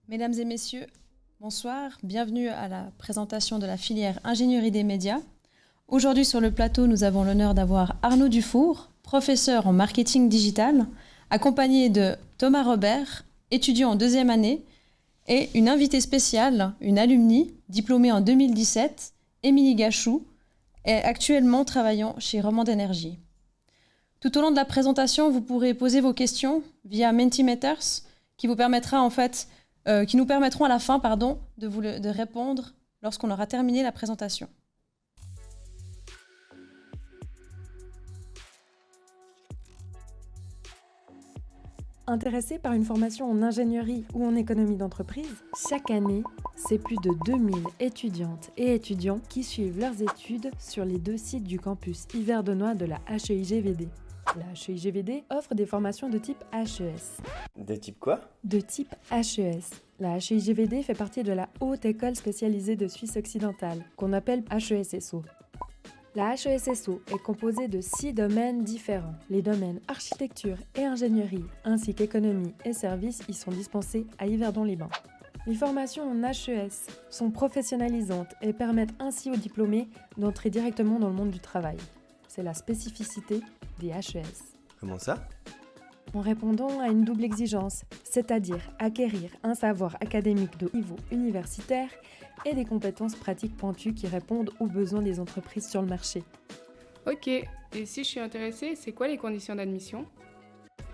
Mesdames et messieurs, bonsoir. Bienvenue à la présentation de la filière ingénierie des médias. Aujourd'hui sur le plateau, nous avons l'honneur d'avoir Arnaud Dufour, professeur en marketing digital, accompagné de Thomas Robert, étudiant en deuxième année, et une invitée spéciale, une alumni, diplômée en 2017, Émilie Gachou, est actuellement travaillant chez Romande Énergie. Tout au long de la présentation, vous pourrez poser vos questions via Mentimeters, qui vous permettra qui nous permettront à la fin de répondre lorsqu'on aura terminé la présentation. Intéressé par une formation en ingénierie ou en économie d'entreprise, chaque année, c'est plus de 2000 étudiantes et étudiants qui suivent leurs études sur les 2 sites du campus Yverdenois de la HEIGVD. La HEIGVD offre des formations de type HES. De type quoi? De type HES. La HEIGVD fait partie de la Haute École spécialisée de Suisse occidentale, qu'on appelle HESSO. La HESSO est composée de 6 domaines différents. Les domaines architecture et ingénierie, ainsi qu'économie et services, y sont dispensés à Yverdon-les-Bains. Les formations en HES sont professionnalisantes et permettent ainsi aux diplômés d'entrer directement dans le monde du travail. C'est la spécificité des HES. Comment ça? En répondant à une double exigence, c'est-à-dire acquérir un savoir académique de niveau universitaire et des compétences pratiques pointues qui répondent aux besoins des entreprises sur le marché. Ok, et si je suis intéressée, c'est quoi les conditions d'admission?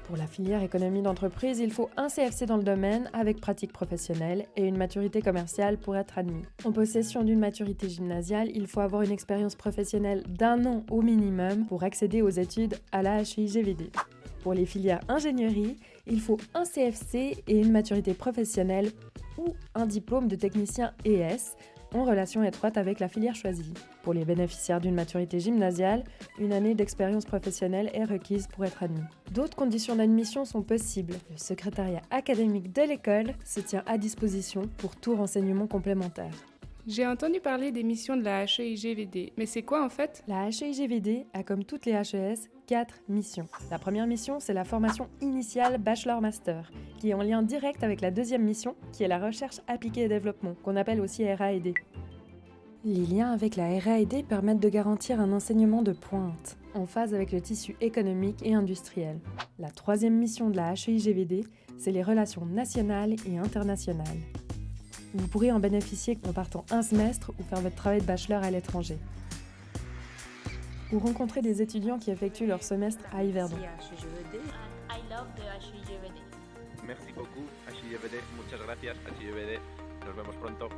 Pour la filière économie d'entreprise, il faut un CFC dans le domaine avec pratique professionnelle et une maturité commerciale pour être admis. En possession d'une maturité gymnasiale, il faut avoir une expérience professionnelle d'1 an au minimum pour accéder aux études à la HEIGVD. Pour les filières ingénierie, il faut un CFC et une maturité professionnelle ou un diplôme de technicien ES en relation étroite avec la filière choisie. Pour les bénéficiaires d'une maturité gymnasiale, une année d'expérience professionnelle est requise pour être admis. D'autres conditions d'admission sont possibles. Le secrétariat académique de l'école se tient à disposition pour tout renseignement complémentaire. J'ai entendu parler des missions de la HEIGVD, mais c'est quoi en fait? La HEIGVD a, comme toutes les HES, 4 missions. La première mission, c'est la formation initiale Bachelor-Master, qui est en lien direct avec la deuxième mission, qui est la recherche appliquée et développement, qu'on appelle aussi RA&D. Les liens avec la RA&D permettent de garantir un enseignement de pointe, en phase avec le tissu économique et industriel. La troisième mission de la HEIGVD, c'est les relations nationales et internationales. Vous pourrez en bénéficier en partant un semestre ou faire votre travail de bachelor à l'étranger. Ou rencontrer des étudiants qui effectuent leur semestre à Yverdon. I love the HEIGVD. Merci beaucoup, HEIGVD. Muchas gracias, HEIGVD. Nos vemos pronto.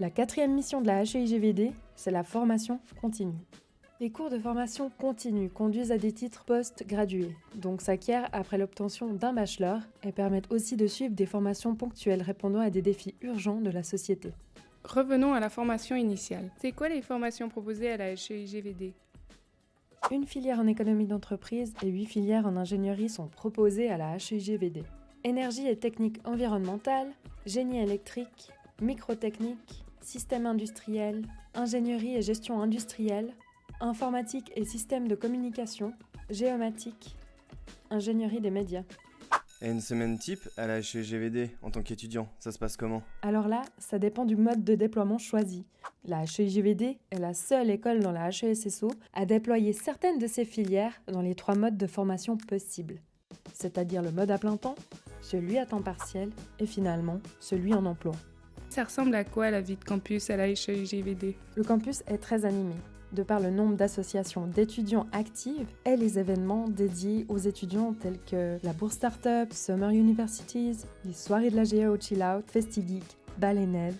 La quatrième mission de la HEIGVD, c'est la formation continue. Les cours de formation continue conduisent à des titres post-gradués, donc s'acquièrent après l'obtention d'un bachelor et permettent aussi de suivre des formations ponctuelles répondant à des défis urgents de la société. Revenons à la formation initiale. C'est quoi les formations proposées à la HEIGVD? Une filière en économie d'entreprise et 8 filières en ingénierie sont proposées à la HEIGVD. Énergie et technique environnementale, génie électrique, microtechnique, système industriel, ingénierie et gestion industrielle, informatique et système de communication, géomatique, ingénierie des médias. Et une semaine type à la HEIGVD en tant qu'étudiant, ça se passe comment? Alors là, ça dépend du mode de déploiement choisi. La HEIGVD est la seule école dans la HESSO à déployer certaines de ses filières dans les 3 modes de formation possibles, c'est-à-dire le mode à plein temps, celui à temps partiel et finalement celui en emploi. Ça ressemble à quoi la vie de campus à la HEIGVD? Le campus est très animé, de par le nombre d'associations d'étudiants actives et les événements dédiés aux étudiants tels que la bourse Startup, Summer Universities, les soirées de la GA au Chill Out, FestiGeek, Bal et Neve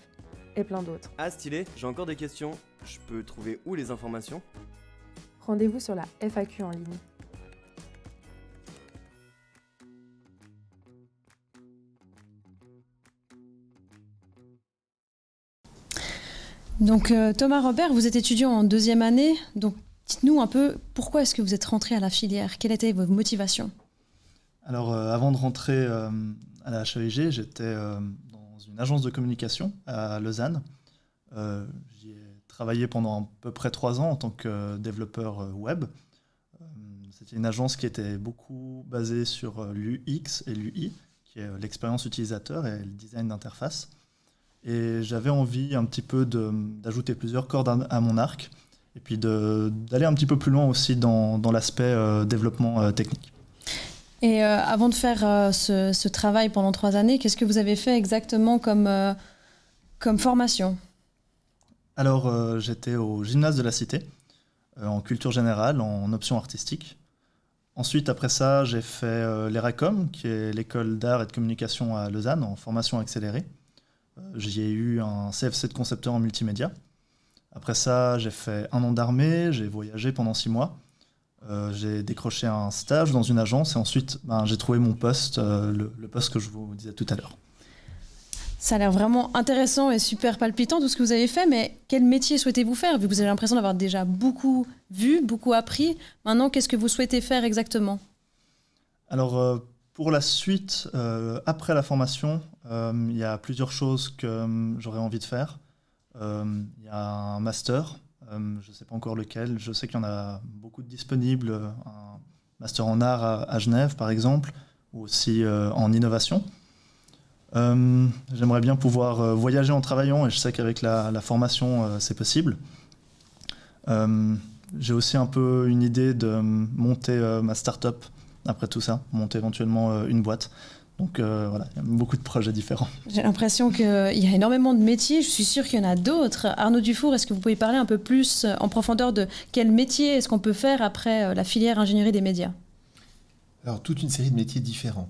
et plein d'autres. Ah stylé, j'ai encore des questions. Je peux trouver où les informations? Rendez-vous sur la FAQ en ligne. Donc Thomas Robert, vous êtes étudiant en deuxième année, donc dites-nous un peu pourquoi est-ce que vous êtes rentré à la filière? Quelle était votre motivation? Alors avant de rentrer à la HEIG, j'étais dans une agence de communication à Lausanne. J'y ai travaillé pendant à peu près 3 ans en tant que développeur web. C'était une agence qui était beaucoup basée sur l'UX et l'UI, qui est l'expérience utilisateur et le design d'interface. Et j'avais envie un petit peu d'ajouter plusieurs cordes à mon arc, et puis d'aller un petit peu plus loin aussi dans l'aspect développement technique. Et avant de faire ce travail pendant 3 années, qu'est-ce que vous avez fait exactement comme formation ? Alors, j'étais au gymnase de la Cité, en culture générale, en option artistique. Ensuite, après ça, j'ai fait l'ERACOM, qui est l'école d'art et de communication à Lausanne, en formation accélérée. J'y ai eu un CFC de concepteur en multimédia. Après ça, j'ai fait 1 an d'armée, j'ai voyagé pendant 6 mois. J'ai décroché un stage dans une agence et ensuite j'ai trouvé mon poste, le poste que je vous disais tout à l'heure. Ça a l'air vraiment intéressant et super palpitant tout ce que vous avez fait, mais quel métier souhaitez-vous faire ? Vu que vous avez l'impression d'avoir déjà beaucoup vu, beaucoup appris, maintenant qu'est-ce que vous souhaitez faire exactement ? Alors pour la suite, après la formation, il y a plusieurs choses que j'aurais envie de faire. Il y a un master. Je ne sais pas encore lequel, je sais qu'il y en a beaucoup de disponibles, un master en art à Genève par exemple, ou aussi en innovation. J'aimerais bien pouvoir voyager en travaillant et je sais qu'avec la formation c'est possible. J'ai aussi un peu une idée de monter ma start-up après tout ça, monter éventuellement une boîte. Donc voilà, il y a beaucoup de projets différents. J'ai l'impression qu'il y a énormément de métiers, je suis sûre qu'il y en a d'autres. Arnaud Dufour, est-ce que vous pouvez parler un peu plus en profondeur de quel métier est-ce qu'on peut faire après la filière ingénierie des médias ? Alors, toute une série de métiers différents.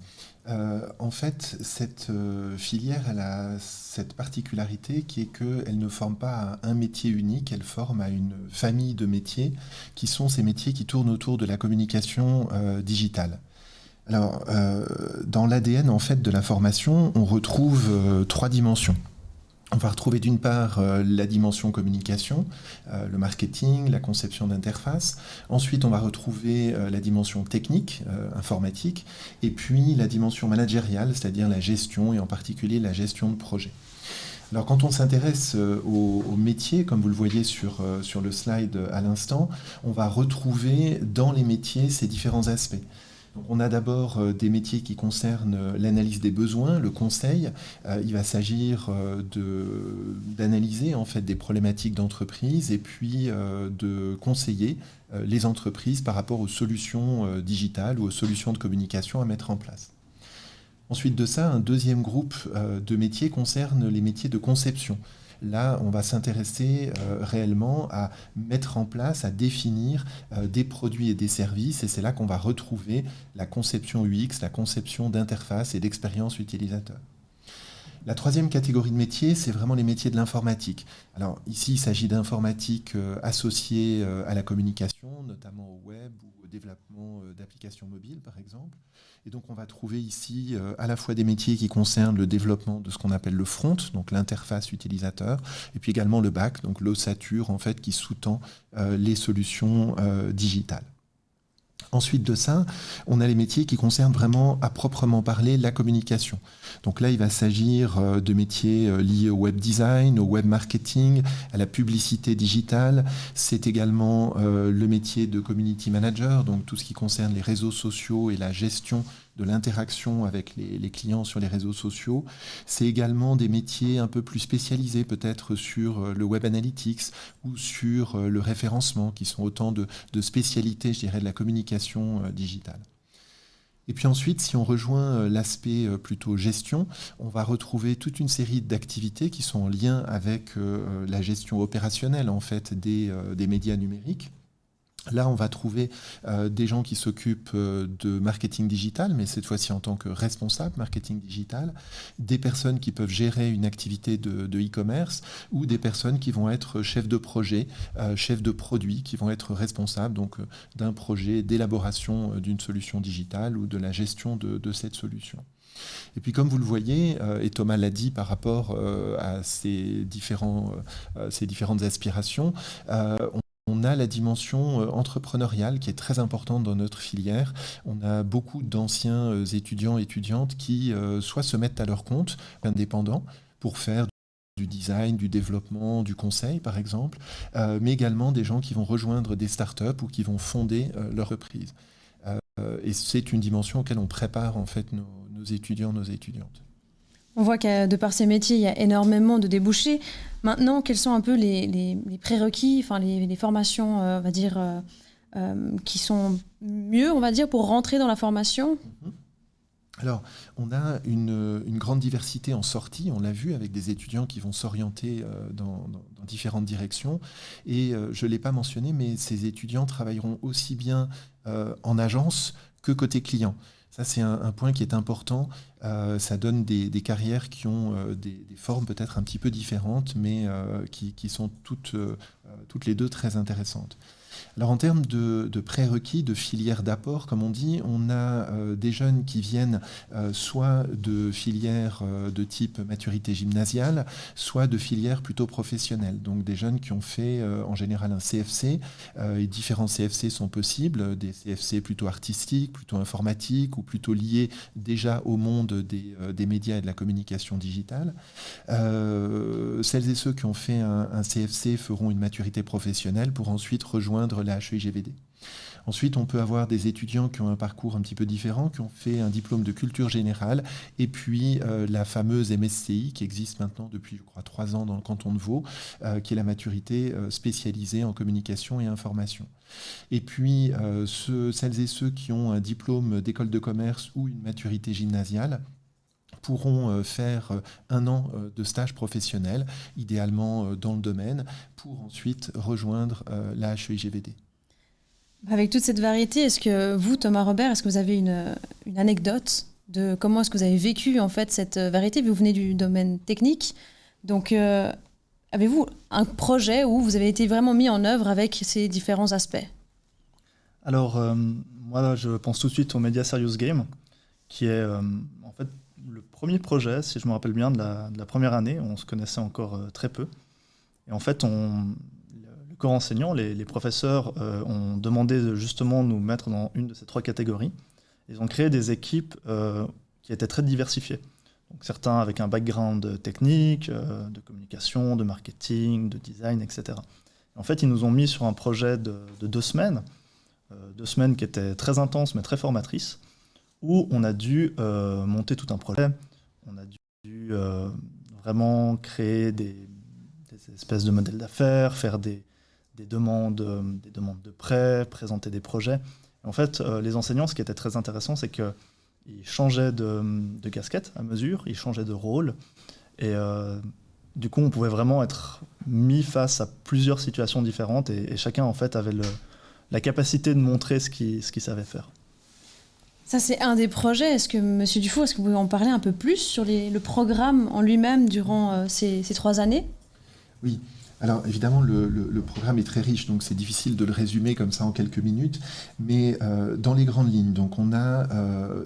En fait, cette filière, elle a cette particularité qui est qu'elle ne forme pas à un métier unique, elle forme à une famille de métiers qui sont ces métiers qui tournent autour de la communication digitale. Alors, dans l'ADN en fait, de la formation, on retrouve 3 dimensions. On va retrouver d'une part la dimension communication, le marketing, la conception d'interface. Ensuite, on va retrouver la dimension technique, informatique, et puis la dimension managériale, c'est-à-dire la gestion, et en particulier la gestion de projet. Alors, quand on s'intéresse au métier, comme vous le voyez sur le slide à l'instant, on va retrouver dans les métiers ces différents aspects. Donc on a d'abord des métiers qui concernent l'analyse des besoins, le conseil. Il va s'agir d'analyser en fait des problématiques d'entreprise et puis de conseiller les entreprises par rapport aux solutions digitales ou aux solutions de communication à mettre en place. Ensuite de ça, un deuxième groupe de métiers concerne les métiers de conception. Là, on va s'intéresser réellement à mettre en place, à définir des produits et des services, et c'est là qu'on va retrouver la conception UX, la conception d'interface et d'expérience utilisateur. La troisième catégorie de métiers, c'est vraiment les métiers de l'informatique. Alors ici, il s'agit d'informatique associée à la communication, notamment au web ou au développement d'applications mobiles, par exemple. Et donc on va trouver ici à la fois des métiers qui concernent le développement de ce qu'on appelle le front, donc l'interface utilisateur, et puis également le back, donc l'ossature en fait qui sous-tend les solutions digitales. Ensuite de ça, on a les métiers qui concernent vraiment à proprement parler la communication. Donc là, il va s'agir de métiers liés au web design, au web marketing, à la publicité digitale. C'est également le métier de community manager, donc tout ce qui concerne les réseaux sociaux et la gestion de l'interaction avec les clients sur les réseaux sociaux. C'est également des métiers un peu plus spécialisés peut-être sur le web analytics ou sur le référencement, qui sont autant de spécialités, je dirais, de la communication digitale. Et puis ensuite, si on rejoint l'aspect plutôt gestion, on va retrouver toute une série d'activités qui sont en lien avec la gestion opérationnelle en fait, des médias numériques. Là, on va trouver des gens qui s'occupent de marketing digital, mais cette fois-ci en tant que responsable marketing digital, des personnes qui peuvent gérer une activité de e-commerce ou des personnes qui vont être chefs de projet, chefs de produits, qui vont être responsables donc, d'un projet d'élaboration d'une solution digitale ou de la gestion de cette solution. Et puis comme vous le voyez, et Thomas l'a dit par rapport à ces différentes aspirations, on a la dimension entrepreneuriale qui est très importante dans notre filière. On a beaucoup d'anciens étudiants et étudiantes qui soit se mettent à leur compte, indépendants, pour faire du design, du développement, du conseil par exemple, mais également des gens qui vont rejoindre des startups ou qui vont fonder leur entreprise. Et c'est une dimension auquel on prépare en fait nos nos étudiants, nos étudiantes. On voit que de par ces métiers, il y a énormément de débouchés. Maintenant, quels sont un peu les prérequis, enfin les formations, on va dire, qui sont mieux, on va dire, pour rentrer dans la formation? Alors, on a une grande diversité en sortie, on l'a vu, avec des étudiants qui vont s'orienter dans différentes directions. Et je ne l'ai pas mentionné, mais ces étudiants travailleront aussi bien en agence que côté client. Ça, c'est un point qui est important. Ça donne des carrières qui ont des formes peut-être un petit peu différentes, mais qui sont toutes les deux très intéressantes. Alors en termes de prérequis, de filières d'apport, comme on dit, on a des jeunes qui viennent soit de filières de type maturité gymnasiale, soit de filières plutôt professionnelles. Donc des jeunes qui ont fait en général un CFC, et différents CFC sont possibles, des CFC plutôt artistiques, plutôt informatiques ou plutôt liés déjà au monde des médias et de la communication digitale. Celles et ceux qui ont fait un CFC feront une maturité professionnelle pour ensuite rejoindre la HEIGVD. Ensuite, on peut avoir des étudiants qui ont un parcours un petit peu différent, qui ont fait un diplôme de culture générale, et puis la fameuse MSCI qui existe maintenant depuis, je crois, 3 ans dans le canton de Vaud, qui est la maturité spécialisée en communication et information. Et puis, celles et ceux qui ont un diplôme d'école de commerce ou une maturité gymnasiale pourront faire 1 an de stage professionnel, idéalement dans le domaine, pour ensuite rejoindre la HEIGVD. Avec toute cette variété, est-ce que vous, Thomas Robert, est-ce que vous avez une anecdote de comment est-ce que vous avez vécu en fait cette variété? Vous venez du domaine technique, donc avez-vous un projet où vous avez été vraiment mis en œuvre avec ces différents aspects? Alors, moi, je pense tout de suite au Media Serious Game, qui est en fait le premier projet, si je me rappelle bien, de la première année. On se connaissait encore très peu. Et en fait, le corps enseignant, les professeurs ont demandé de justement nous mettre dans une de ces 3 catégories. Ils ont créé des équipes qui étaient très diversifiées. Donc, certains avec un background technique, de communication, de marketing, de design, etc. Et en fait, ils nous ont mis sur un projet de 2 semaines, 2 semaines qui étaient très intenses mais très formatrices, où on a dû monter tout un projet, on a dû vraiment créer des espèces de modèles d'affaires, faire des demandes de prêts, présenter des projets. Et en fait, les enseignants, ce qui était très intéressant, c'est qu'ils changeaient de casquette à mesure, ils changeaient de rôle, et du coup, on pouvait vraiment être mis face à plusieurs situations différentes, et chacun, en fait, avait la capacité de montrer ce qu'il savait faire. Ça, c'est un des projets. Est-ce que, Monsieur Dufour, est-ce que vous pouvez en parler un peu plus sur le programme en lui-même durant ces 3 années? Oui. Alors évidemment, le programme est très riche, donc c'est difficile de le résumer comme ça en quelques minutes, mais dans les grandes lignes, donc on a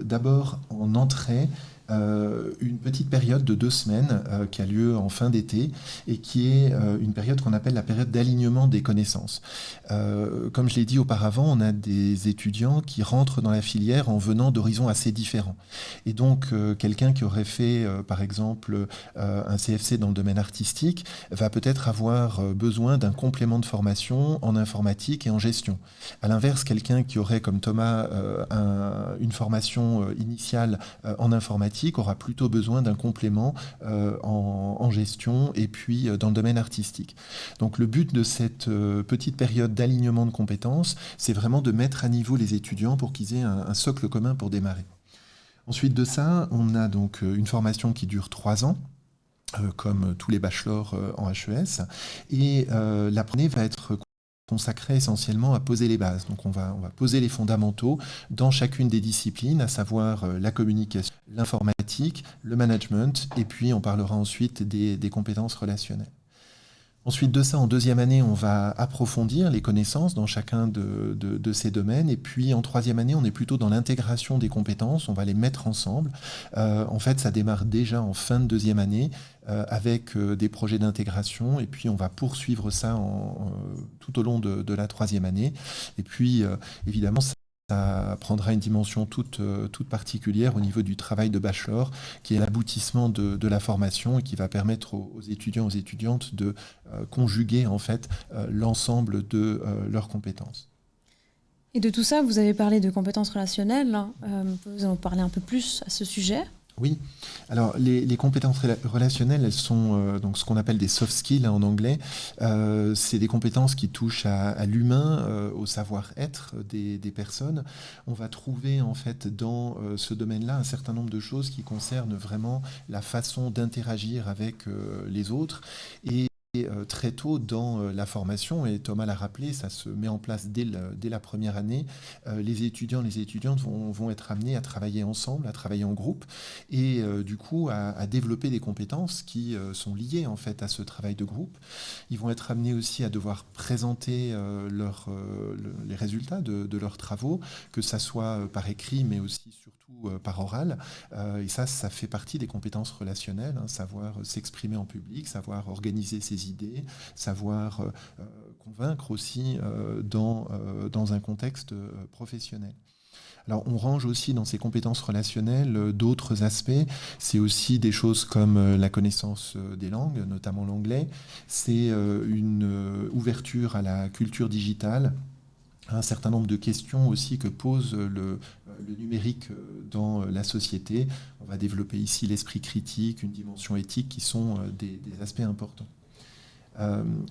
d'abord en entrée une petite période de 2 semaines qui a lieu en fin d'été et qui est une période qu'on appelle la période d'alignement des connaissances. Comme je l'ai dit auparavant, on a des étudiants qui rentrent dans la filière en venant d'horizons assez différents. Et donc, quelqu'un qui aurait fait, par exemple, un CFC dans le domaine artistique va peut-être avoir besoin d'un complément de formation en informatique et en gestion. À l'inverse, quelqu'un qui aurait, comme Thomas, une formation initiale en informatique aura plutôt besoin d'un complément en gestion et puis dans le domaine artistique. Donc le but de cette petite période d'alignement de compétences, c'est vraiment de mettre à niveau les étudiants pour qu'ils aient un socle commun pour démarrer. Ensuite de ça, on a donc une formation qui dure 3 ans, comme tous les bachelors en HES, et la première va être consacré essentiellement à poser les bases. Donc on va poser les fondamentaux dans chacune des disciplines, à savoir la communication, l'informatique, le management, et puis on parlera ensuite des compétences relationnelles. Ensuite de ça, en 2e année, on va approfondir les connaissances dans chacun de ces domaines. Et puis en 3e année, on est plutôt dans l'intégration des compétences. On va les mettre ensemble. En fait, ça démarre déjà en fin de 2e année avec des projets d'intégration. Et puis on va poursuivre ça tout au long de la 3e année. Et puis évidemment, ça prendra une dimension toute particulière au niveau du travail de bachelor, qui est l'aboutissement de la formation et qui va permettre aux étudiants, aux étudiantes de conjuguer en fait l'ensemble de leurs compétences. Et de tout ça, vous avez parlé de compétences relationnelles. Vous allons parler un peu plus à ce sujet. Oui, alors les compétences relationnelles, elles sont donc ce qu'on appelle des soft skills en anglais. C'est des compétences qui touchent à l'humain, au savoir-être des personnes. On va trouver en fait dans ce domaine-là un certain nombre de choses qui concernent vraiment la façon d'interagir avec les autres. Et très tôt dans la formation, et Thomas l'a rappelé, ça se met en place dès la première année, les étudiants, les étudiantes vont être amenés à travailler ensemble, à travailler en groupe, et du coup à développer des compétences qui sont liées en fait à ce travail de groupe. Ils vont être amenés aussi à devoir présenter les résultats de leurs travaux, que ça soit par écrit, mais aussi surtout par oral. Et ça fait partie des compétences relationnelles, hein, savoir s'exprimer en public, savoir organiser ses idées, savoir convaincre aussi dans un contexte professionnel. Alors, on range aussi dans ces compétences relationnelles d'autres aspects. C'est aussi des choses comme la connaissance des langues, notamment l'anglais. C'est une ouverture à la culture digitale, un certain nombre de questions aussi que pose le numérique dans la société. On va développer ici l'esprit critique, une dimension éthique qui sont des aspects importants.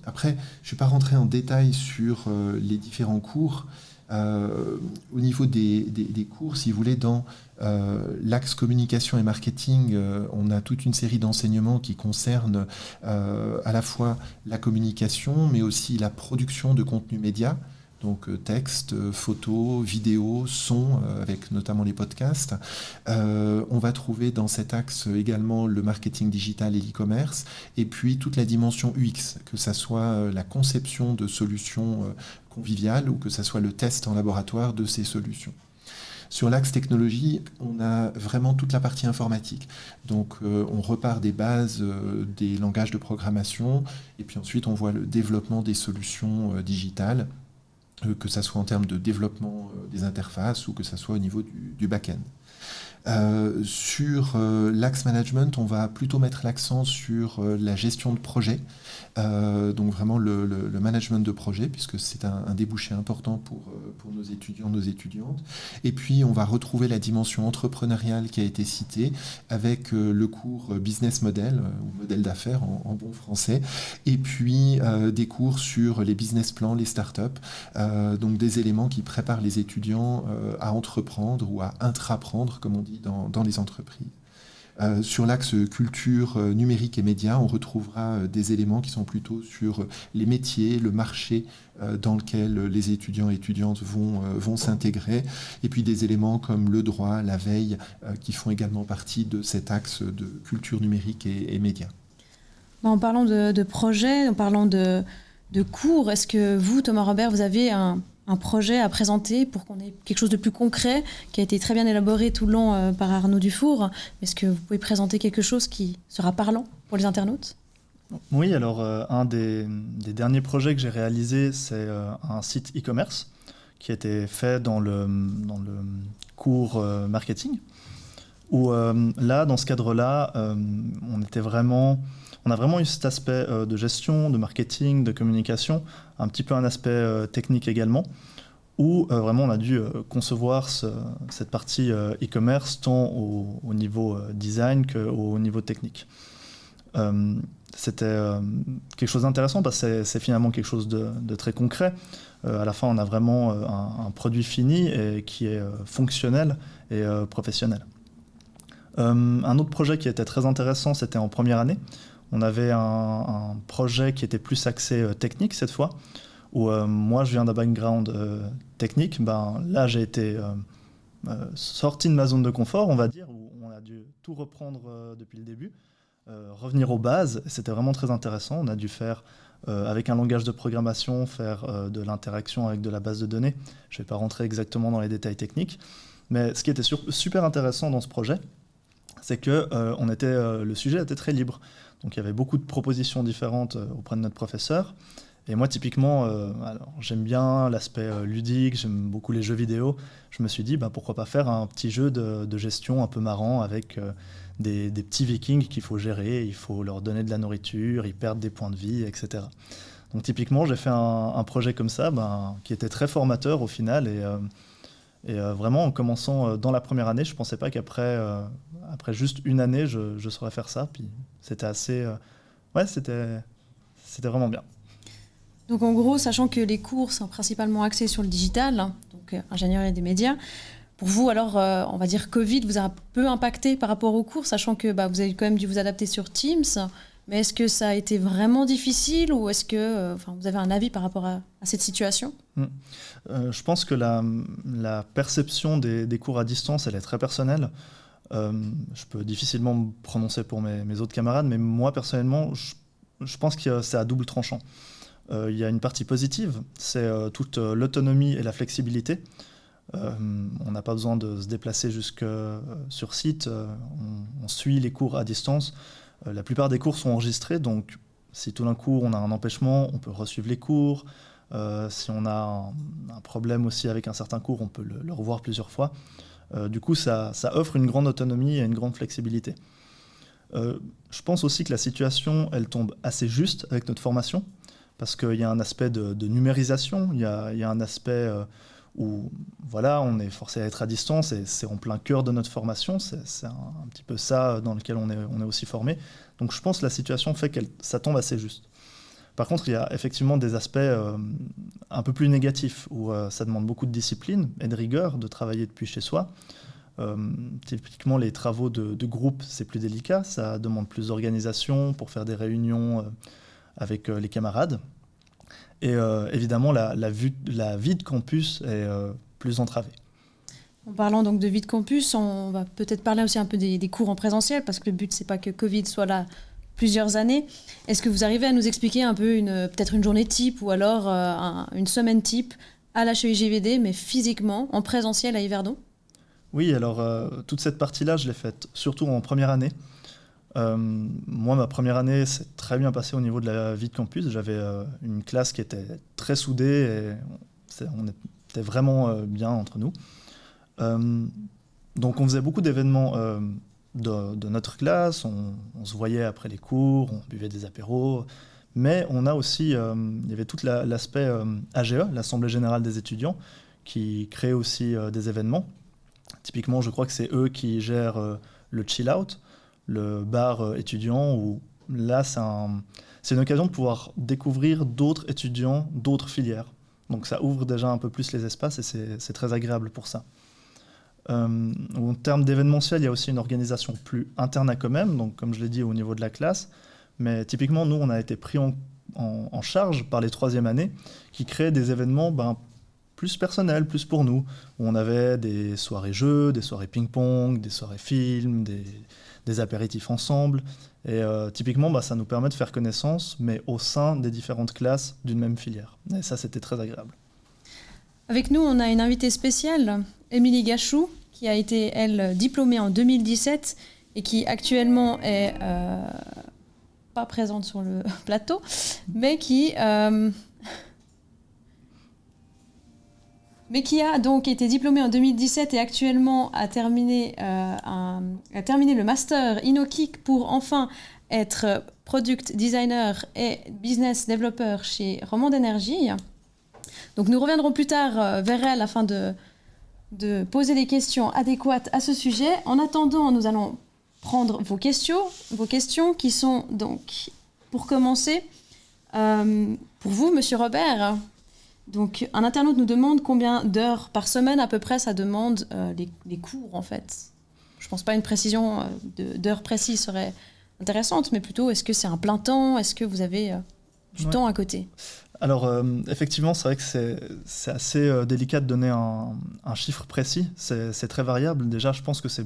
Après, je ne vais pas rentrer en détail sur les différents cours. Au niveau des cours, si vous voulez, dans l'axe communication et marketing, on a toute une série d'enseignements qui concernent à la fois la communication, mais aussi la production de contenu média. Donc texte, photos, vidéos, son, avec notamment les podcasts. On va trouver dans cet axe également le marketing digital et l'e-commerce, et puis toute la dimension UX, que ça soit la conception de solutions conviviales ou que ça soit le test en laboratoire de ces solutions. Sur l'axe technologie, on a vraiment toute la partie informatique. Donc on repart des bases des langages de programmation, et puis ensuite on voit le développement des solutions digitales, que ça soit en termes de développement des interfaces ou que ça soit au niveau du back-end. Sur l'axe management, on va plutôt mettre l'accent sur la gestion de projet, donc vraiment le management de projet, puisque c'est un débouché important pour nos étudiants, nos étudiantes. Et puis on va retrouver la dimension entrepreneuriale qui a été citée avec le cours business model, ou modèle d'affaires en bon français, et puis des cours sur les business plans, les startups, donc des éléments qui préparent les étudiants à entreprendre ou à intraprendre, comme on dit dans les entreprises. Sur l'axe culture numérique et médias, on retrouvera des éléments qui sont plutôt sur les métiers, le marché dans lequel les étudiants et étudiantes vont s'intégrer, et puis des éléments comme le droit, la veille, qui font également partie de cet axe de culture numérique et médias. En parlant de projets, en parlant de cours, est-ce que vous, Thomas Robert, vous avez un projet à présenter pour qu'on ait quelque chose de plus concret, qui a été très bien élaboré tout le long par Arnaud Dufour? Est-ce que vous pouvez présenter quelque chose qui sera parlant pour les internautes? Oui, alors un des derniers projets que j'ai réalisé, c'est un site e-commerce qui a été fait dans le cours marketing, où là, dans ce cadre-là, on a vraiment eu cet aspect de gestion, de marketing, de communication, un petit peu un aspect technique également, où vraiment on a dû concevoir cette partie e-commerce tant au niveau design qu'au niveau technique. C'était quelque chose d'intéressant parce que c'est finalement quelque chose de très concret. À la fin, on a vraiment un produit fini et qui est fonctionnel et professionnel. Un autre projet qui était très intéressant, c'était en première année. On avait un projet qui était plus axé technique cette fois, où moi je viens d'un background technique. Là j'ai été sorti de ma zone de confort, on va dire, où on a dû tout reprendre depuis le début, revenir aux bases. C'était vraiment très intéressant. On a dû faire, avec un langage de programmation, faire de l'interaction avec de la base de données. Je ne vais pas rentrer exactement dans les détails techniques, mais ce qui était super intéressant dans ce projet, c'est que le sujet était très libre. Donc il y avait beaucoup de propositions différentes auprès de notre professeur. Et moi, typiquement, j'aime bien l'aspect ludique, j'aime beaucoup les jeux vidéo. Je me suis dit, pourquoi pas faire un petit jeu de gestion un peu marrant avec des petits vikings qu'il faut gérer, il faut leur donner de la nourriture, ils perdent des points de vie, etc. Donc typiquement, j'ai fait un projet comme ça, qui était très formateur au final, et vraiment en commençant dans la première année, je ne pensais pas qu'après après juste une année, je saurais faire ça. Puis c'était assez... c'était vraiment bien. Donc en gros, sachant que les cours sont principalement axés sur le digital, donc ingénierie des médias, pour vous alors, on va dire Covid vous a un peu impacté par rapport aux cours, sachant que vous avez quand même dû vous adapter sur Teams, mais est-ce que ça a été vraiment difficile ou est-ce que vous avez un avis par rapport à cette situation ? Je pense que la perception des cours à distance, elle est très personnelle. Je peux difficilement me prononcer pour mes autres camarades, mais moi personnellement, je pense que c'est à double tranchant. Il y a une partie positive, c'est toute l'autonomie et la flexibilité. On n'a pas besoin de se déplacer jusque sur site, on suit les cours à distance. La plupart des cours sont enregistrés, donc si tout d'un coup on a un empêchement, on peut resuivre les cours. Si on a un problème aussi avec un certain cours, on peut le revoir plusieurs fois. Du coup, ça offre une grande autonomie et une grande flexibilité. Je pense aussi que la situation, elle tombe assez juste avec notre formation, parce qu'il y a un aspect de numérisation, il y a un aspect où on est forcé à être à distance, et c'est en plein cœur de notre formation, c'est un petit peu ça dans lequel on est aussi formé. Donc je pense que la situation fait que ça tombe assez juste. Par contre, il y a effectivement des aspects un peu plus négatifs, où ça demande beaucoup de discipline et de rigueur de travailler depuis chez soi. Typiquement, les travaux de groupe, c'est plus délicat, ça demande plus d'organisation pour faire des réunions avec les camarades. Et évidemment, la vie de campus est plus entravée. En parlant donc de vie de campus, on va peut-être parler aussi un peu des cours en présentiel, parce que le but, c'est pas que Covid soit là plusieurs années. Est-ce que vous arrivez à nous expliquer un peu peut-être une journée type ou alors une semaine type à l'HEIGVD, mais physiquement, en présentiel à Yverdon ? Oui, alors toute cette partie-là, je l'ai faite surtout en première année. Moi, ma première année s'est très bien passée au niveau de la vie de campus. J'avais une classe qui était très soudée et on était vraiment bien entre nous. Donc on faisait beaucoup d'événements de notre classe, on se voyait après les cours, on buvait des apéros, mais on a aussi, il y avait tout l'aspect AGE, l'Assemblée Générale des étudiants, qui crée aussi des événements. Typiquement, je crois que c'est eux qui gèrent le chill out, le bar étudiant, où là, c'est une occasion de pouvoir découvrir d'autres étudiants, d'autres filières. Donc ça ouvre déjà un peu plus les espaces et c'est très agréable pour ça. En termes d'événementiel, il y a aussi une organisation plus interne à Comem, donc comme je l'ai dit au niveau de la classe. Mais typiquement, nous, on a été pris en charge par les troisième années qui créaient des événements plus personnels, plus pour nous, où on avait des soirées jeux, des soirées ping-pong, des soirées films, des apéritifs ensemble. Et typiquement, ça nous permet de faire connaissance, mais au sein des différentes classes d'une même filière. Et ça, c'était très agréable. Avec nous, on a une invitée spéciale, Émilie Gachou, qui a été, elle, diplômée en 2017 et qui actuellement est pas présente sur le plateau, mais qui a donc été diplômée en 2017 et actuellement a terminé le master InnoKick pour enfin être product designer et business developer chez Romande Énergie. Donc nous reviendrons plus tard vers elle afin de poser des questions adéquates à ce sujet. En attendant, nous allons prendre vos questions qui sont donc, pour commencer, pour vous, Monsieur Robert. Donc, un internaute nous demande combien d'heures par semaine à peu près ça demande les cours, en fait. Je ne pense pas une précision d'heures précises serait intéressante, mais plutôt, est-ce que c'est un plein temps ? Est-ce que vous avez du temps à côté ? Alors, effectivement, c'est vrai que c'est assez délicat de donner un chiffre précis. C'est très variable. Déjà, je pense que c'est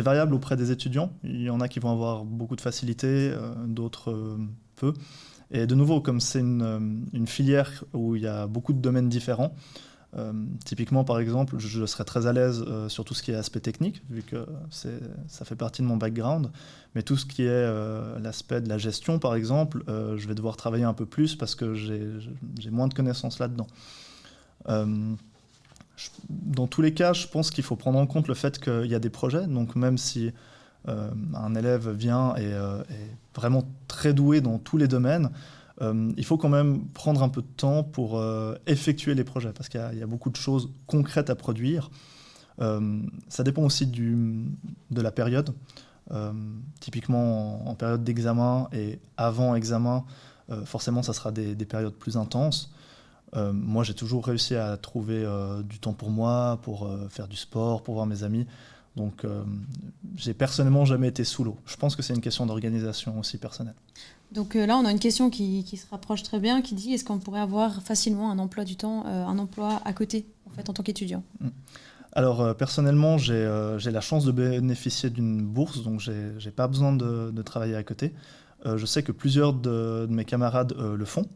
variable auprès des étudiants. Il y en a qui vont avoir beaucoup de facilité, d'autres peu. Et de nouveau, comme c'est une filière où il y a beaucoup de domaines différents, typiquement, par exemple, je serais très à l'aise sur tout ce qui est aspect technique, vu que ça fait partie de mon background. Mais tout ce qui est l'aspect de la gestion, par exemple, je vais devoir travailler un peu plus parce que j'ai moins de connaissances là-dedans. Dans tous les cas, je pense qu'il faut prendre en compte le fait qu'il y a des projets. Donc même si un élève vient et est vraiment très doué dans tous les domaines, il faut quand même prendre un peu de temps pour effectuer les projets, parce qu'il y a beaucoup de choses concrètes à produire. Ça dépend aussi de la période. Typiquement en période d'examen et avant examen, forcément ça sera des périodes plus intenses. Moi j'ai toujours réussi à trouver du temps pour moi, pour faire du sport, pour voir mes amis. Donc j'ai personnellement jamais été sous l'eau. Je pense que c'est une question d'organisation aussi personnelle. Donc là, on a une question qui se rapproche très bien, qui dit est-ce qu'on pourrait avoir facilement un emploi du temps, un emploi à côté, en fait, en tant qu'étudiant? Alors personnellement, j'ai la chance de bénéficier d'une bourse, donc j'ai pas besoin de travailler à côté. Je sais que plusieurs de mes camarades le font.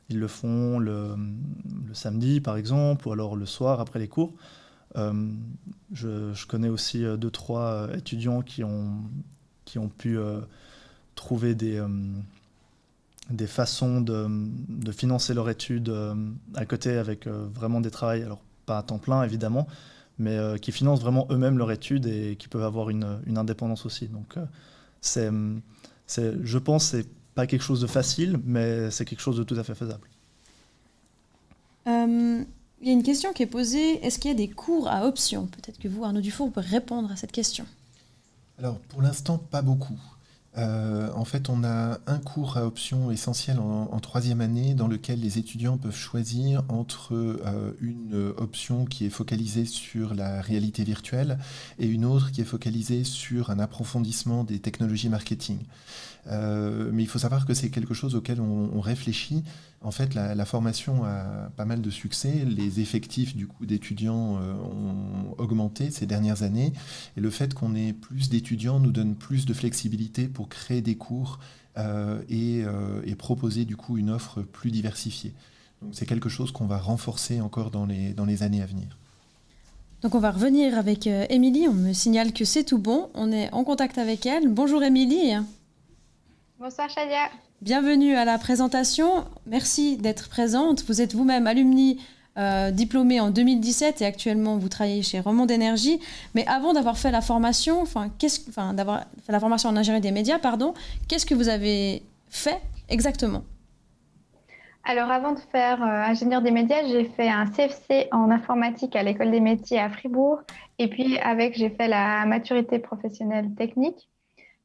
Ils le font le samedi, par exemple, ou alors le soir après les cours. Je connais aussi 2-3 étudiants qui ont pu trouver des façons de financer leur étude à côté avec vraiment des travails, alors pas à temps plein évidemment, mais qui financent vraiment eux-mêmes leur étude et qui peuvent avoir une indépendance aussi. Donc je pense que c'est pas quelque chose de facile, mais c'est quelque chose de tout à fait faisable. Il y a une question qui est posée, est-ce qu'il y a des cours à option? Peut-être que vous, Arnaud Dufour, vous pouvez répondre à cette question. Alors, pour l'instant, pas beaucoup. En fait, on a un cours à option essentiel en troisième année dans lequel les étudiants peuvent choisir entre une option qui est focalisée sur la réalité virtuelle et une autre qui est focalisée sur un approfondissement des technologies marketing. Mais il faut savoir que c'est quelque chose auquel on réfléchit. En fait, la formation a pas mal de succès. Les effectifs du coup d'étudiants ont augmenté ces dernières années. Et le fait qu'on ait plus d'étudiants nous donne plus de flexibilité pour créer des cours et proposer du coup une offre plus diversifiée. Donc c'est quelque chose qu'on va renforcer encore dans les années à venir. Donc on va revenir avec Émilie. On me signale que c'est tout bon. On est en contact avec elle. Bonjour Émilie. Bonsoir Shadia. Bienvenue à la présentation. Merci d'être présente. Vous êtes vous-même alumni diplômée en 2017 et actuellement vous travaillez chez Romande Énergie. Mais avant d'avoir fait la formation, d'avoir fait la formation en ingénierie des médias, qu'est-ce que vous avez fait exactement? Alors avant de faire ingénieur des médias, j'ai fait un CFC en informatique à l'école des métiers à Fribourg. Et puis j'ai fait la maturité professionnelle technique.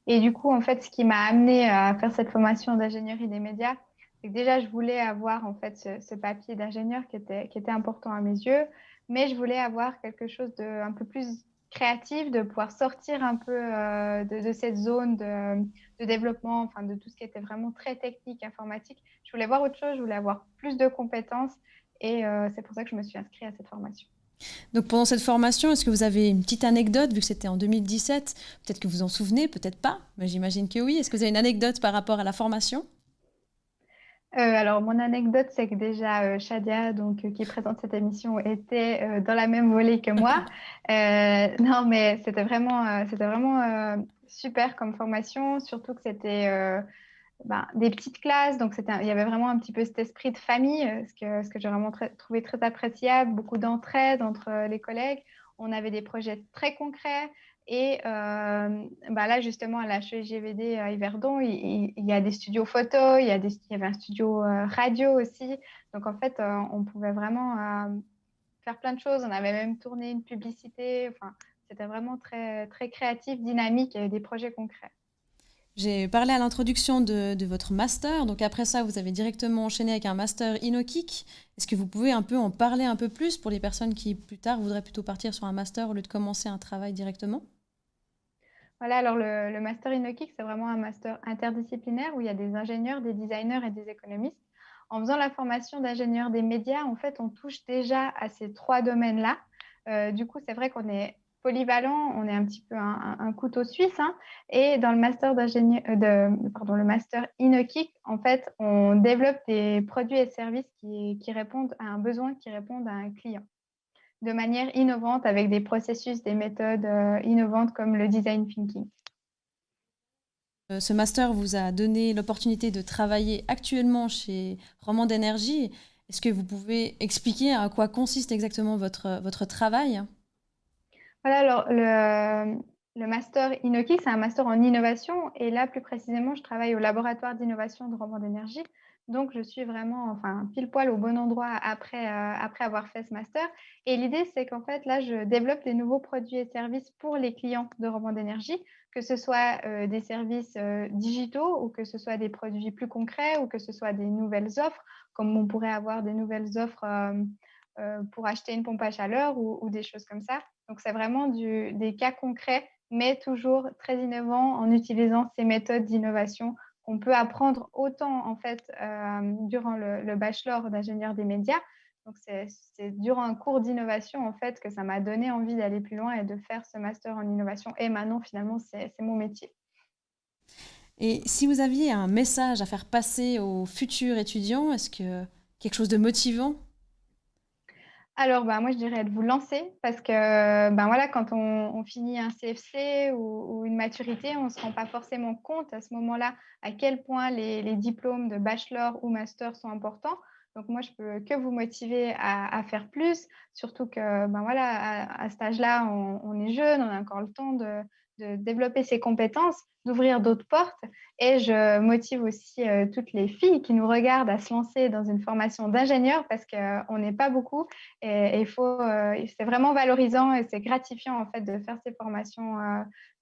Et du coup, en fait, ce qui m'a amené à faire cette formation d'ingénierie des médias, c'est que déjà, je voulais avoir en fait ce papier d'ingénieur qui était important à mes yeux, mais je voulais avoir quelque chose de un peu plus créatif, de pouvoir sortir un peu de cette zone de développement, enfin de tout ce qui était vraiment très technique, informatique. Je voulais voir autre chose, je voulais avoir plus de compétences et c'est pour ça que je me suis inscrite à cette formation. Donc pendant cette formation, est-ce que vous avez une petite anecdote, vu que c'était en 2017? Peut-être que vous en souvenez, peut-être pas, mais j'imagine que oui. Est-ce que vous avez une anecdote par rapport à la formation? Alors, mon anecdote, c'est que déjà, Shadia, qui présente cette émission, était dans la même volée que moi. Non, mais c'était vraiment super comme formation, surtout que c'était des petites classes, donc il y avait vraiment un petit peu cet esprit de famille, ce que j'ai vraiment trouvé très appréciable, beaucoup d'entraide entre les collègues. On avait des projets très concrets. Et là, justement, à la HEGVD à Yverdon, il y a des studios photo, il y avait un studio radio aussi. Donc, en fait, on pouvait vraiment faire plein de choses. On avait même tourné une publicité. Enfin, c'était vraiment très, très créatif, dynamique. Il y avait des projets concrets. J'ai parlé à l'introduction de votre master. Donc, après ça, vous avez directement enchaîné avec un master InnoKick. Est-ce que vous pouvez un peu en parler un peu plus pour les personnes qui, plus tard, voudraient plutôt partir sur un master au lieu de commencer un travail directement? Voilà, alors le master InnoKick, c'est vraiment un master interdisciplinaire où il y a des ingénieurs, des designers et des économistes. En faisant la formation d'ingénieur des médias, en fait, on touche déjà à ces trois domaines-là. Du coup, c'est vrai qu'on est polyvalent, on est un petit peu un couteau suisse. Et dans le master le master InnoKick, en fait, on développe des produits et services qui répondent à un besoin, qui répondent à un client, de manière innovante avec des processus, des méthodes innovantes comme le design thinking. Ce master vous a donné l'opportunité de travailler actuellement chez Romande Énergie. Est-ce que vous pouvez expliquer à quoi consiste exactement votre travail? Voilà, alors le master InnoKick, c'est un master en innovation et là, plus précisément, je travaille au laboratoire d'innovation de Romande Énergie. Donc, je suis vraiment, enfin, pile poil au bon endroit après avoir fait ce master. Et l'idée, c'est qu'en fait, là, je développe des nouveaux produits et services pour les clients de Rebond d'énergie, que ce soit des services digitaux ou que ce soit des produits plus concrets ou que ce soit des nouvelles offres, comme on pourrait avoir des nouvelles offres pour acheter une pompe à chaleur ou des choses comme ça. Donc, c'est vraiment des cas concrets, mais toujours très innovants en utilisant ces méthodes d'innovation qu'on peut apprendre autant en fait durant le bachelor d'ingénieur des médias. Donc, c'est durant un cours d'innovation en fait que ça m'a donné envie d'aller plus loin et de faire ce master en innovation. Et maintenant, finalement, c'est mon métier. Et si vous aviez un message à faire passer aux futurs étudiants, est-ce que quelque chose de motivant? Alors, bah, moi, je dirais de vous lancer parce que, ben, voilà, quand on finit un CFC ou une maturité, on ne se rend pas forcément compte à ce moment-là à quel point les diplômes de bachelor ou master sont importants. Donc moi, je peux que vous motiver à faire plus, surtout que, ben, voilà, à cet âge-là, on est jeune, on a encore le temps de développer ses compétences, d'ouvrir d'autres portes. Et je motive aussi toutes les filles qui nous regardent à se lancer dans une formation d'ingénieur parce qu'on n'est pas beaucoup et il faut, c'est vraiment valorisant et c'est gratifiant en fait de faire ces formations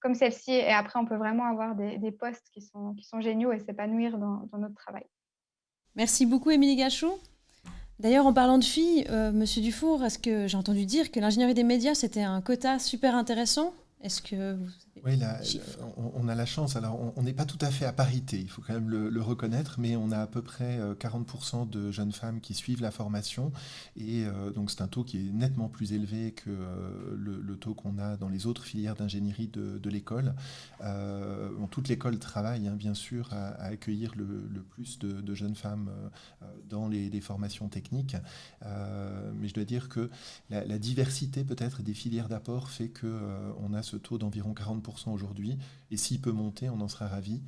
comme celle-ci. Et après, on peut vraiment avoir des postes qui sont géniaux et s'épanouir dans notre travail. Merci beaucoup, Émilie Gachot. D'ailleurs, en parlant de filles, Monsieur Dufour, est-ce que j'ai entendu dire que l'ingénierie des médias, c'était un quota super intéressant? Est-ce que vous avez Oui, des chiffres? on a la chance. Alors, on n'est pas tout à fait à parité, il faut quand même le reconnaître, mais on a à peu près 40% de jeunes femmes qui suivent la formation. Et donc, c'est un taux qui est nettement plus élevé que le taux qu'on a dans les autres filières d'ingénierie de l'école. Bon, toute l'école travaille, hein, bien sûr, à accueillir le plus de jeunes femmes dans les formations techniques. Mais je dois dire que la diversité peut-être des filières d'apport fait qu'on a ce taux d'environ 40% aujourd'hui, et s'il peut monter, on en sera ravis.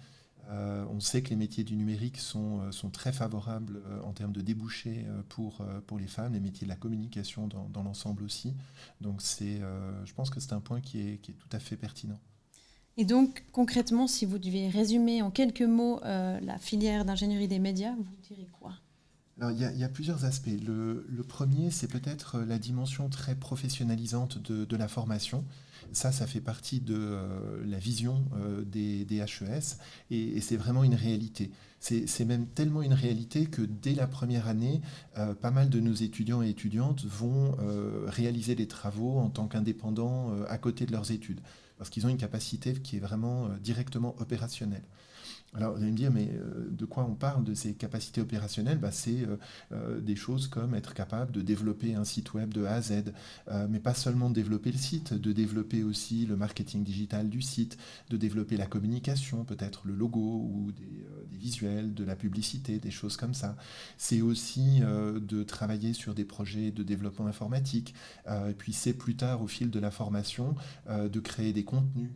On sait que les métiers du numérique sont très favorables en termes de débouchés pour les femmes, les métiers de la communication dans l'ensemble aussi. Donc je pense que c'est un point qui est tout à fait pertinent. Et donc, concrètement, si vous deviez résumer en quelques mots la filière d'ingénierie des médias, vous direz quoi? Alors, il y a plusieurs aspects. Le premier, c'est peut-être la dimension très professionnalisante de la formation. Ça fait partie de la vision des HES et c'est vraiment une réalité. C'est même tellement une réalité que dès la première année, pas mal de nos étudiants et étudiantes vont réaliser des travaux en tant qu'indépendants à côté de leurs études, parce qu'ils ont une capacité qui est vraiment directement opérationnelle. Alors, vous allez me dire, mais de quoi on parle de ces capacités opérationnelles? C'est des choses comme être capable de développer un site web de A à Z, mais pas seulement de développer le site, de développer aussi le marketing digital du site, de développer la communication, peut-être le logo ou des visuels, de la publicité, des choses comme ça. C'est aussi de travailler sur des projets de développement informatique, et puis c'est plus tard, au fil de la formation, de créer des contenus,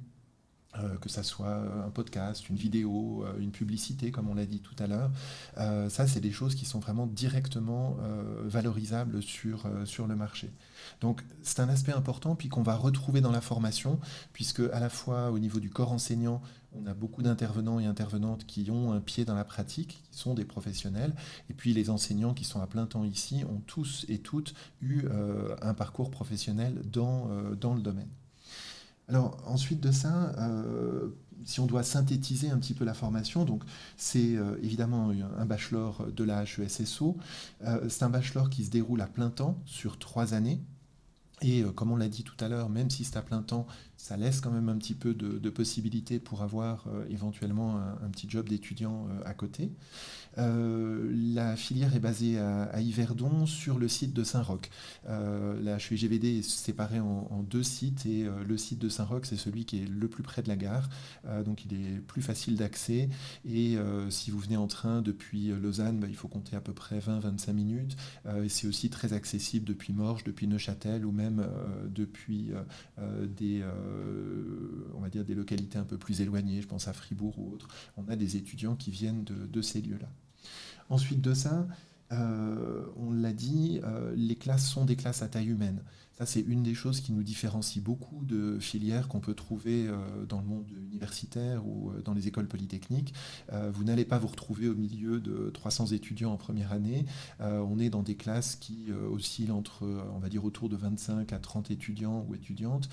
que ça soit un podcast, une vidéo, une publicité, comme on l'a dit tout à l'heure. Ça, c'est des choses qui sont vraiment directement valorisables sur le marché. Donc, c'est un aspect important, puis qu'on va retrouver dans la formation, puisque à la fois au niveau du corps enseignant, on a beaucoup d'intervenants et intervenantes qui ont un pied dans la pratique, qui sont des professionnels, et puis les enseignants qui sont à plein temps ici ont tous et toutes eu un parcours professionnel dans le domaine. Alors ensuite de ça, si on doit synthétiser un petit peu la formation, donc c'est évidemment un bachelor de la HESSO. C'est un bachelor qui se déroule à plein temps sur 3 années. Et comme on l'a dit tout à l'heure, même si c'est à plein temps, ça laisse quand même un petit peu de possibilités pour avoir éventuellement un petit job d'étudiant à côté. La filière est basée à Yverdon sur le site de Saint-Roch. La HEGVD est séparée en 2 sites et le site de Saint-Roch, c'est celui qui est le plus près de la gare, donc il est plus facile d'accès et si vous venez en train depuis Lausanne, il faut compter à peu près 20-25 minutes et c'est aussi très accessible depuis Morges, depuis Neuchâtel ou même depuis on va dire des localités un peu plus éloignées, je pense à Fribourg ou autres. On a des étudiants qui viennent de ces lieux-là. Ensuite de ça, on l'a dit, les classes sont des classes à taille humaine. Ça, c'est une des choses qui nous différencie beaucoup de filières qu'on peut trouver dans le monde universitaire ou dans les écoles polytechniques. Vous n'allez pas vous retrouver au milieu de 300 étudiants en première année. On est dans des classes qui oscillent entre, on va dire, autour de 25 à 30 étudiants ou étudiantes.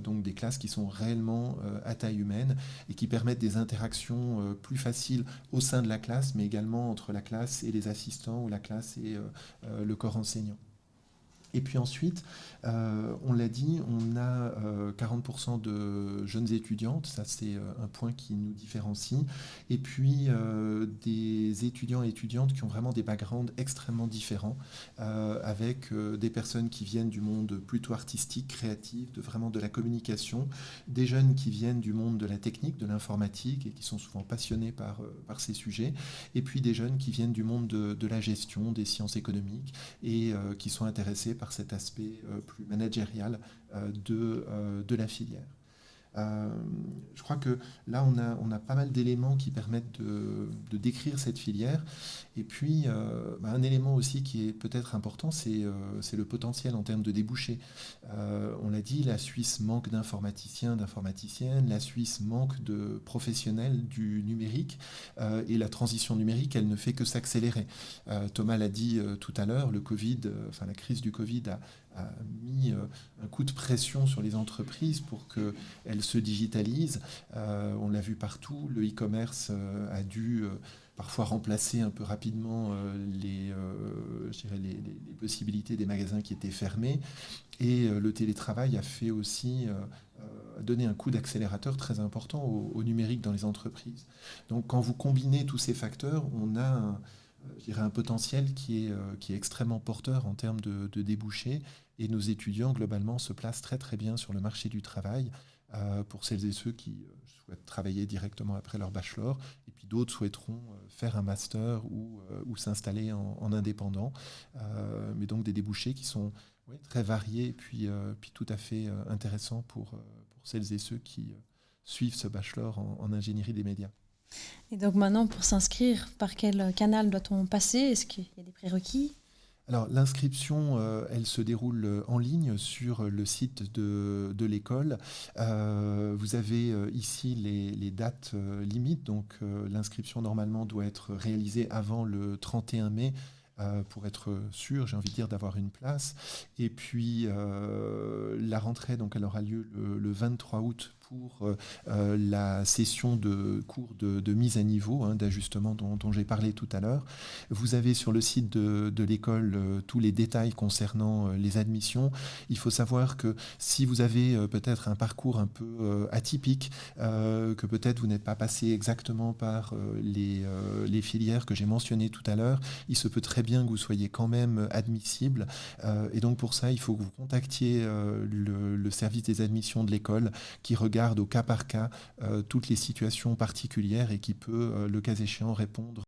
Donc des classes qui sont réellement à taille humaine et qui permettent des interactions plus faciles au sein de la classe, mais également entre la classe et les assistants ou la classe et le corps enseignant. Et puis ensuite, on l'a dit, on a 40% de jeunes étudiantes, ça c'est un point qui nous différencie, et puis des étudiants et étudiantes qui ont vraiment des backgrounds extrêmement différents, avec des personnes qui viennent du monde plutôt artistique, créatif, vraiment de la communication, des jeunes qui viennent du monde de la technique, de l'informatique, et qui sont souvent passionnés par ces sujets, et puis des jeunes qui viennent du monde de la gestion, des sciences économiques, et qui sont intéressés par cet aspect plus managérial de la filière. Je crois que là, on a pas mal d'éléments qui permettent de décrire cette filière. Et puis, un élément aussi qui est peut-être important, c'est le potentiel en termes de débouchés. On l'a dit, la Suisse manque d'informaticiens, d'informaticiennes. La Suisse manque de professionnels du numérique. Et la transition numérique, elle ne fait que s'accélérer. Thomas l'a dit tout à l'heure, la crise du Covid a mis un coup de pression sur les entreprises pour qu'elles se digitalisent. On l'a vu partout, le e-commerce a dû parfois remplacer un peu rapidement les possibilités des magasins qui étaient fermés. Et le télétravail a fait aussi donner un coup d'accélérateur très important au numérique dans les entreprises. Donc quand vous combinez tous ces facteurs, on a un potentiel qui est extrêmement porteur en termes de débouchés, et nos étudiants globalement se placent très très bien sur le marché du travail pour celles et ceux qui souhaitent travailler directement après leur bachelor, et puis d'autres souhaiteront faire un master ou s'installer en indépendant, mais donc des débouchés qui sont très variés et puis tout à fait intéressants pour celles et ceux qui suivent ce bachelor en ingénierie des médias. Et donc maintenant, pour s'inscrire, par quel canal doit-on passer? Est-ce qu'il y a des prérequis? Alors l'inscription, elle se déroule en ligne sur le site de l'école. Vous avez ici les dates limites, donc l'inscription normalement doit être réalisée avant le 31 mai. Pour être sûr, j'ai envie de dire, d'avoir une place. Et puis la rentrée, donc, elle aura lieu le 23 août pour la session de cours de mise à niveau, d'ajustement dont j'ai parlé tout à l'heure. Vous avez sur le site de l'école tous les détails concernant les admissions. Il faut savoir que si vous avez peut-être un parcours un peu atypique, que peut-être vous n'êtes pas passé exactement par les filières que j'ai mentionnées tout à l'heure, il se peut très bien que vous soyez quand même admissible. Et donc pour ça, il faut que vous contactiez le service des admissions de l'école qui regarde au cas par cas toutes les situations particulières et qui peut, le cas échéant, répondre